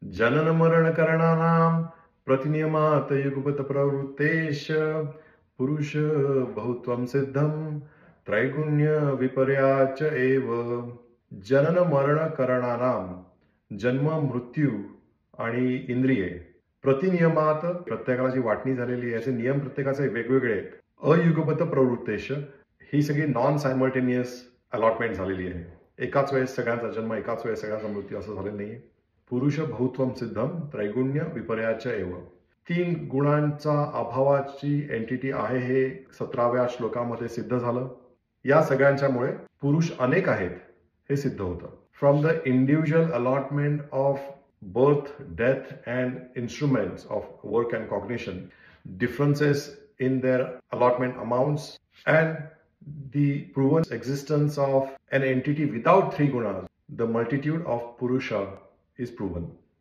जनन मरण करणानां प्रतिनियमात युगपत प्रवृत्तेश पुरुष बहुत्वं सिद्धं त्रैगुण्य विपर्याच एव. जनन मरण करणानां, जन्म मृत्यू आणि इंद्रिये, प्रतिनियमात, प्रत्येकाला जी वाटणी झालेली आहे याचे नियम प्रत्येकाचे वेगवेगळे आहेत. अयुगपत प्रवृत्तेश, ही सगळी नॉन सायमल्टेनियस अलॉटमेंट झालेली आहे. एकाच वेळेस सगळ्यांचा जन्म, एकाच वेळेस सगळ्यांचा मृत्यू असं झालेलं नाहीये. पुरुष बहुत्वम सिद्धम त्रैगुण्य विपर्याच एव. 3 गुणांचा अभावाची एंटिटी आहे हे 17व्या श्लोकामध्ये सिद्ध झालं. या सगळ्यांच्यामुळे पुरुष अनेक आहेत हे सिद्ध होतं. From the individual allotment of birth, death and instruments of work and cognition, differences in their allotment amounts, and the proven existence of an entity without 3 gunas, the multitude of Purusha is proven.